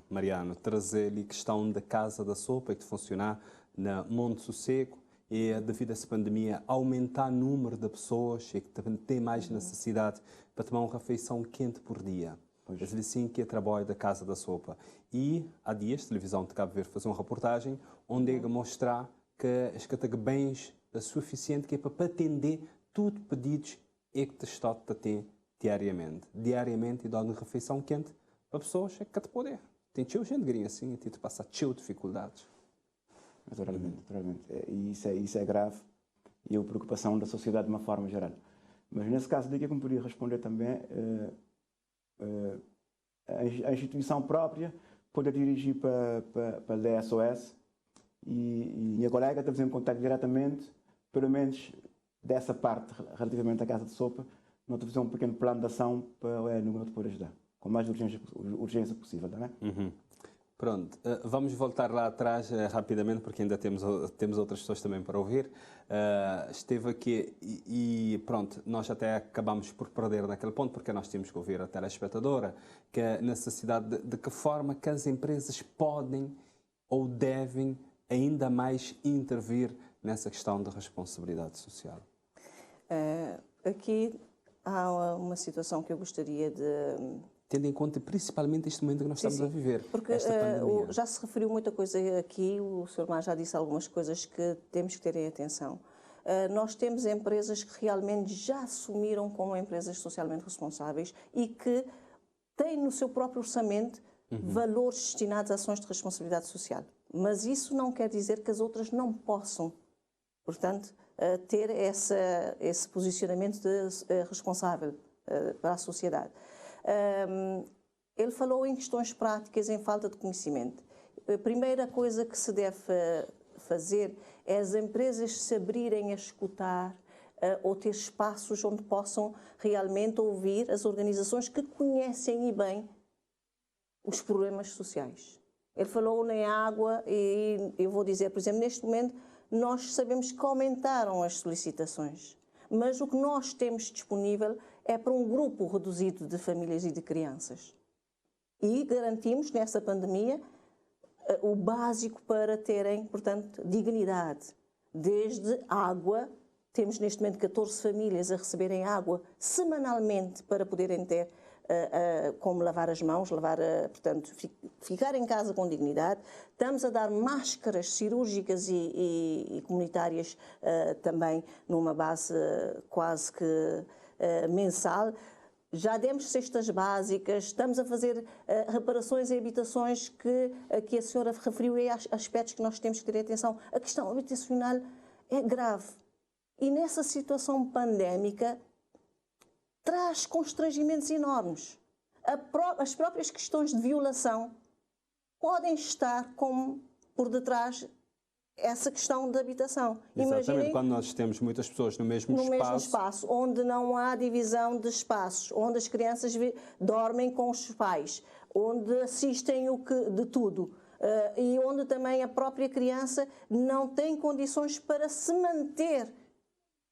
Mariano, trazer-lhe a questão da Casa da Sopa que funcionar na Monte Sossego e, devido a essa pandemia, aumentar o número de pessoas e que também tem mais necessidade para tomar uma refeição quente por dia. É assim que é o trabalho da Casa da Sopa. E há dias, a televisão de Cabo Verde fez uma reportagem onde ele mostrar que as categorias é suficiente que é para atender todos os pedidos que o Estado tem diariamente. Diariamente, e dá uma refeição quente para pessoas que te poder. Tem tio gente grinha assim, e te passa tio dificuldades. Naturalmente. E isso é grave e é a preocupação da sociedade de uma forma geral. Mas nesse caso daqui, como poderia responder também, a instituição própria pode dirigir para a DSOS e minha colega está fazendo contato diretamente, pelo menos dessa parte relativamente à Casa de Sopa, nós temos um pequeno plano de ação para o número de poder ajudar, com mais urgência possível, tá, né? Pronto, vamos voltar lá atrás rapidamente, porque ainda temos outras pessoas também para ouvir. Esteve aqui e pronto, nós até acabamos por perder naquele ponto, porque nós temos que ouvir a telespectadora, que a necessidade de que forma que as empresas podem ou devem ainda mais intervir nessa questão da responsabilidade social. Aqui há uma situação que eu gostaria de... Tendo em conta principalmente este momento que nós estamos a viver, porque esta pandemia. Já se referiu muita coisa aqui, o Sr. Mar já disse algumas coisas que temos que ter em atenção. Nós temos empresas que realmente já assumiram como empresas socialmente responsáveis e que têm no seu próprio orçamento valores destinados a ações de responsabilidade social. Mas isso não quer dizer que as outras não possam, portanto, ter esse posicionamento de responsável para a sociedade. Ele falou em questões práticas, em falta de conhecimento. A primeira coisa que se deve fazer é as empresas se abrirem a escutar ou ter espaços onde possam realmente ouvir as organizações que conhecem e bem os problemas sociais. Ele falou na água e eu vou dizer, por exemplo, neste momento nós sabemos que aumentaram as solicitações, mas o que nós temos disponível é para um grupo reduzido de famílias e de crianças. E garantimos nessa pandemia o básico para terem, portanto, dignidade. Desde água, temos neste momento 14 famílias a receberem água semanalmente para poderem ter como lavar as mãos, portanto, ficar em casa com dignidade. Estamos a dar máscaras cirúrgicas e comunitárias também numa base quase que mensal. Já demos cestas básicas, estamos a fazer reparações em habitações que a senhora referiu e aspectos que nós temos que ter atenção. A questão habitacional é grave e nessa situação pandémica traz constrangimentos enormes. As próprias questões de violação podem estar por detrás essa questão da habitação. Exatamente, imaginem, quando nós temos muitas pessoas no mesmo espaço, onde não há divisão de espaços, onde as crianças dormem com os pais, onde assistem de tudo, e onde também a própria criança não tem condições para se manter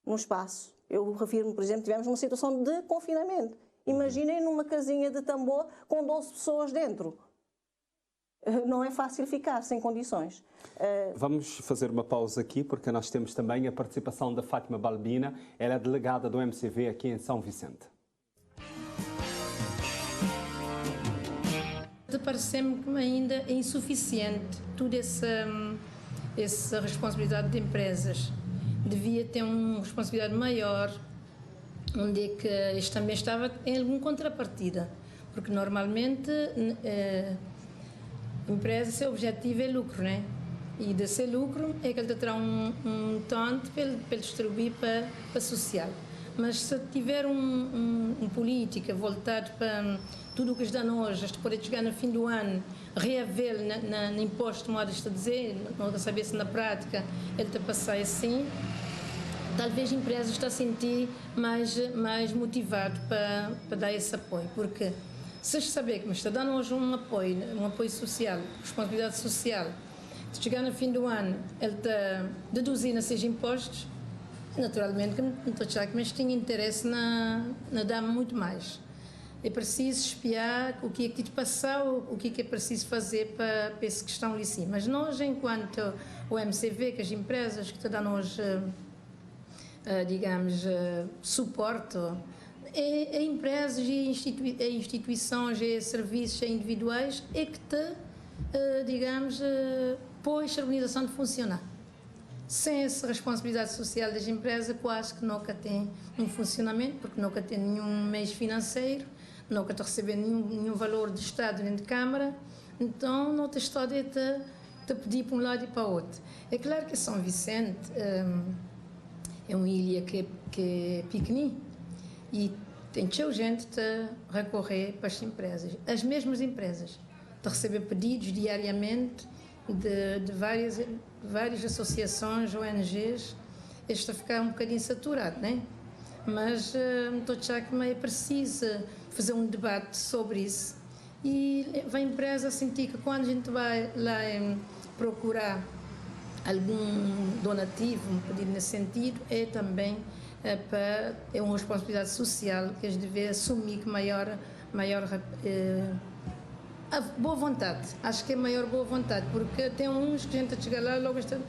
no espaço. Eu refiro-me, por exemplo, tivemos uma situação de confinamento. Imaginem numa casinha de tambor com 12 pessoas dentro. Não é fácil ficar sem condições. Vamos fazer uma pausa aqui, porque nós temos também a participação da Fátima Balbina, ela é delegada do MCV aqui em São Vicente. Parece-me que ainda é insuficiente toda essa responsabilidade de empresas. Devia ter uma responsabilidade maior, onde é que isto também estava em alguma contrapartida, porque normalmente a empresa, seu objetivo é lucro, né? E desse lucro é que ele terá um tanto para distribuir para a social. Mas se tiver uma política voltada para tudo o que está hoje, este pode chegar no fim do ano, reaver no imposto, modo está a dizer, não saber se na prática ele está a passar assim, talvez a empresa está a sentir mais motivado para dar esse apoio, porque se saber que me está dando hoje um apoio social, responsabilidade social, se chegar no fim do ano ele está deduzindo esses impostos, Naturalmente que não estou a achar, mas tinha interesse na dar muito mais. É preciso espiar o que é que te passou, o que é preciso fazer para essa questão ali sim. Mas nós, enquanto o MCV, que as empresas que te dão nós, digamos, suporte, é empresas, é instituições, é serviços, é individuais, é que te, digamos, pôs a organização de funcionar. Sem essa responsabilidade social das empresas, quase que nunca tem um funcionamento, porque nunca tem nenhum meio financeiro, nunca está recebendo nenhum valor de Estado nem de Câmara, então não tem história de pedir para um lado e para o outro. É claro que São Vicente é uma ilha que é pequenina e tem muita gente a recorrer para as empresas, as mesmas empresas, de receber pedidos diariamente de várias associações, ONGs, este a ficar um bocadinho saturado, né? Mas estou a achar que é preciso fazer um debate sobre isso e a empresa sentir que quando a gente vai lá procurar algum donativo, um pedido nesse sentido, é também é uma responsabilidade social que eles devem assumir com maior a boa vontade. Acho que é maior boa vontade, porque tem uns que a gente chega lá logo estão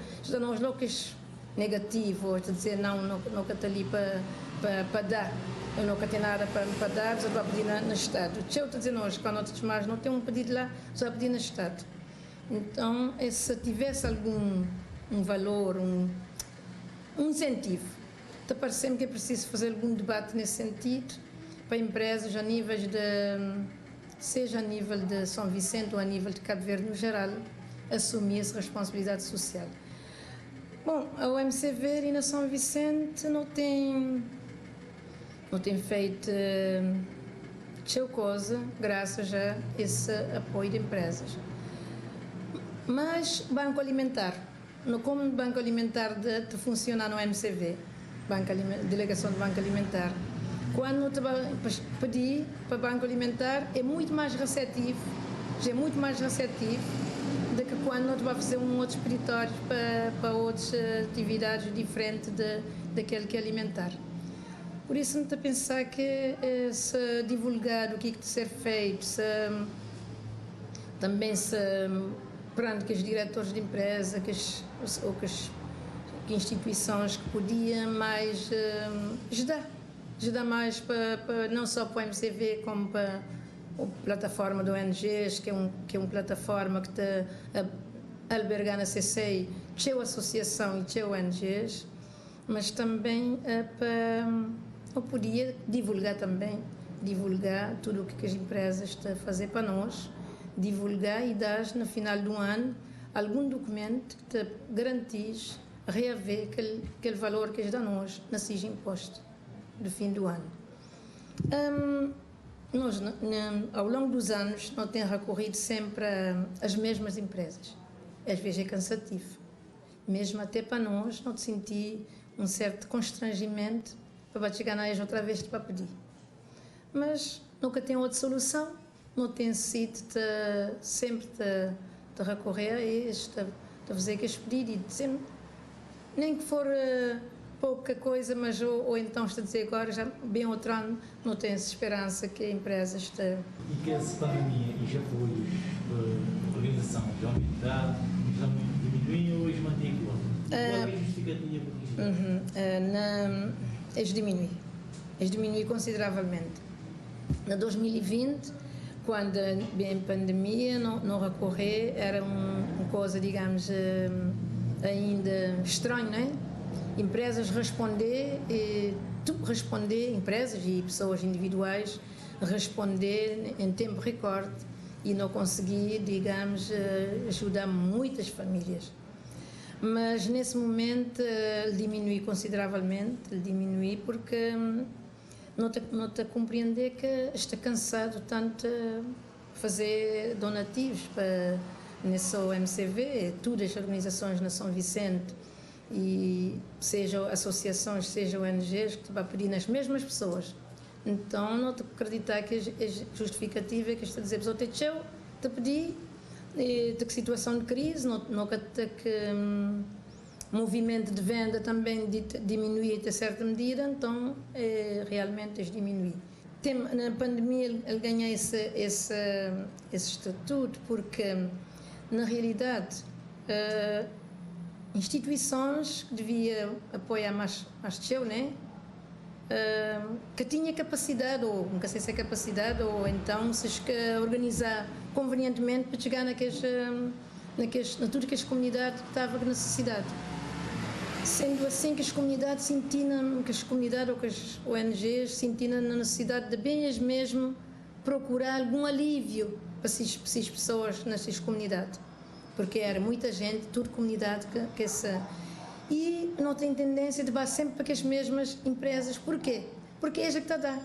os loucos negativos, a dizer não está ali para dar, eu nunca tenho nada para dar, só para pedir no Estado. Eu estou a dizer, nós, quando outros mais não tem um pedido lá, só pedir no Estado. Então, se tivesse algum valor, um incentivo, está parecendo que é preciso fazer algum debate nesse sentido, para empresas a níveis seja a nível de São Vicente ou a nível de Cabo Verde no geral, assumir essa responsabilidade social. Bom, a MCV e na São Vicente não tem feito muita coisa graças a esse apoio de empresas. Mas Banco Alimentar, como o Banco Alimentar de funcionar no MCV, Delegação de Banco Alimentar, quando te pedir para o Banco Alimentar é muito mais receptivo do que quando não te vai fazer um outro espiritório para outras atividades diferentes daquele que é alimentar. Por isso, não estou a pensar que se divulgar o que é que ser feito, também se perante que os diretores de empresa, que instituições que podiam mais ajudar mais para não só para o MCV como para a plataforma do ONGs, que é uma plataforma que está albergar na CCI, que associação e que ONGs, mas também eu podia divulgar tudo o que as empresas estão a fazer para nós, divulgar e dar no final do ano algum documento que te garantisse reaver aquele valor que eles dão a nós na SIG imposto do fim do ano. Nós, ao longo dos anos, não temos recorrido sempre às mesmas empresas. Às vezes é cansativo. Mesmo até para nós, não te sentir um certo constrangimento para chegar na outra vez para pedir. Mas nunca tem outra solução, não tem sido sempre de recorrer a este, de fazer aqueles pedidos e dizer, nem que for pouca coisa, mas ou então está a dizer agora, já bem outro ano, não tem essa esperança que a empresa está... E que essa pandemia e já apoios de organização de aumentar, diminuem ou eles mantêm aquilo? Qual é a justificativa por isso? Eles diminuem consideravelmente. Na 2020, quando bem a pandemia, não recorrer, era uma coisa, digamos, ainda estranha, não é? Empresas empresas e pessoas individuais responder em tempo recorde e não conseguir, digamos, ajudar muitas famílias. Mas nesse momento ele diminui consideravelmente, porque não está a compreender que está cansado tanto fazer donativos para nesse MCV, todas as organizações na São Vicente, e sejam associações, sejam ONGs, que te vai pedir nas mesmas pessoas. Então, não te acreditar que é justificativa, que está a dizer, pessoal, te pedi, de que situação de crise, não te que movimento de venda também diminui até certa medida, então realmente diminui. Na pandemia ele ganha esse estatuto porque, na realidade, instituições que deviam apoiar mais teu, né? Que tinha capacidade, ou nunca sei se é capacidade, ou então se organizar convenientemente para chegar na tudo que as comunidades estavam com necessidade. Sendo assim que as comunidades sentiam, que as comunidades ou que as ONGs sentiam na necessidade de bem mesmo procurar algum alívio para essas pessoas nessas comunidades. Porque era muita gente, toda comunidade que essa... E não tem tendência de ir sempre para as mesmas empresas. Porquê? Porque é a que está a dar.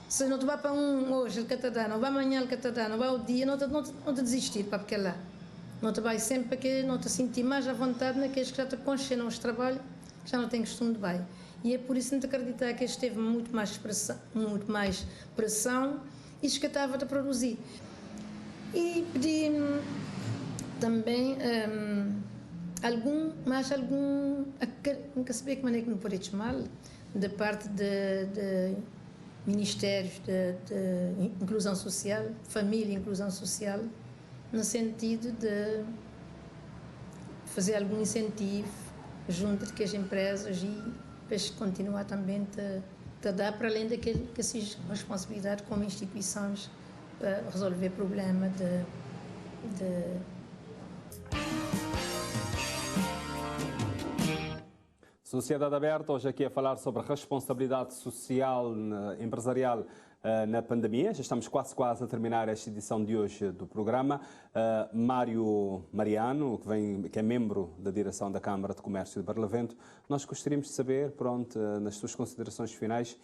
Se não te vai para hoje, ele que está a dar, não vai amanhã, ele que está a dar, não vai ao dia, não te desistir para aquele lá. Não te vai sempre para que não te sentir mais à vontade naqueles que já te concheram os trabalhos, que já não têm costume de vai. E é por isso que não te acreditar que este teve muito mais pressão e escatava de produzir. E pedi também nunca sabia que maneira que não pode chamar, da parte de ministérios de inclusão social, família e inclusão social, no sentido de fazer algum incentivo junto de que as empresas e depois continuar também a dar para além daquele que se responsabilidade como instituições para resolver problema de Sociedade Aberta, hoje aqui a falar sobre a responsabilidade social empresarial na pandemia. Já estamos quase a terminar esta edição de hoje do programa. Mário Mariano, que é membro da direção da Câmara de Comércio de Barlavento, nós gostaríamos de saber, nas suas considerações finais,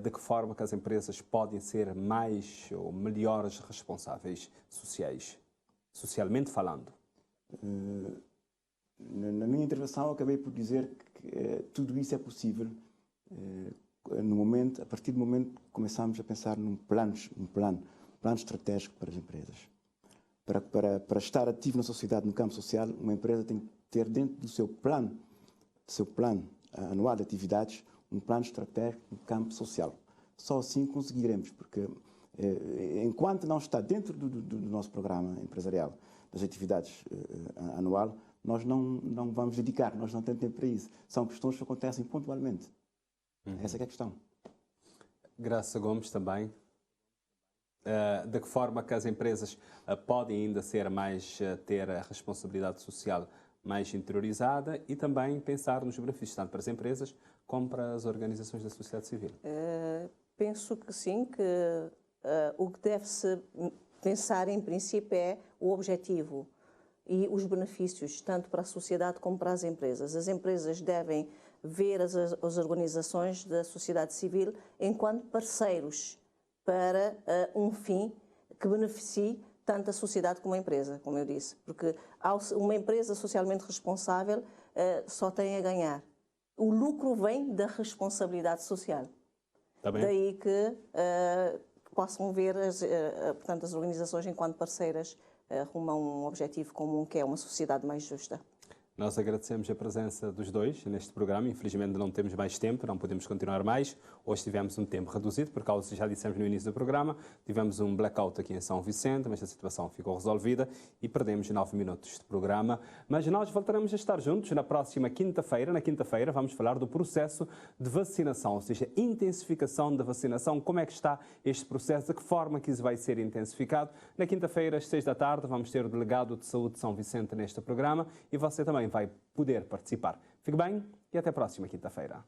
de que forma que as empresas podem ser mais ou melhores responsáveis socialmente falando. Na minha intervenção, acabei por dizer que tudo isso é possível a partir do momento que começamos a pensar num plano estratégico para as empresas. Para estar ativo na sociedade, no campo social, uma empresa tem que ter dentro do seu plano anual de atividades, um plano estratégico no campo social. Só assim conseguiremos, porque enquanto não está dentro do nosso programa empresarial, das atividades anual, nós não vamos dedicar, nós não temos tempo para isso. São questões que acontecem pontualmente. Essa é a questão. Graça Gomes também. De que forma que as empresas podem ainda ter a responsabilidade social mais interiorizada e também pensar nos benefícios, tanto para as empresas como para as organizações da sociedade civil? Penso que sim, que o que deve-se pensar em princípio é o objetivo e os benefícios, tanto para a sociedade como para as empresas. As empresas devem ver as organizações da sociedade civil enquanto parceiros para um fim que beneficie tanto a sociedade como a empresa, como eu disse. Porque uma empresa socialmente responsável só tem a ganhar. O lucro vem da responsabilidade social. Tá bem. Daí que possam ver portanto, as organizações enquanto parceiras rumo a um objetivo comum, que é uma sociedade mais justa. Nós agradecemos a presença dos dois neste programa. Infelizmente não temos mais tempo, não podemos continuar mais. Hoje tivemos um tempo reduzido, por causa, já dissemos no início do programa, tivemos um blackout aqui em São Vicente, mas a situação ficou resolvida e perdemos 9 minutos de programa. Mas nós voltaremos a estar juntos na próxima quinta-feira. Na quinta-feira vamos falar do processo de vacinação, ou seja, intensificação da vacinação. Como é que está este processo? De que forma que isso vai ser intensificado? Na quinta-feira, às 6 da tarde, vamos ter o delegado de saúde de São Vicente neste programa e você também vai poder participar. Fique bem e até a próxima quinta-feira.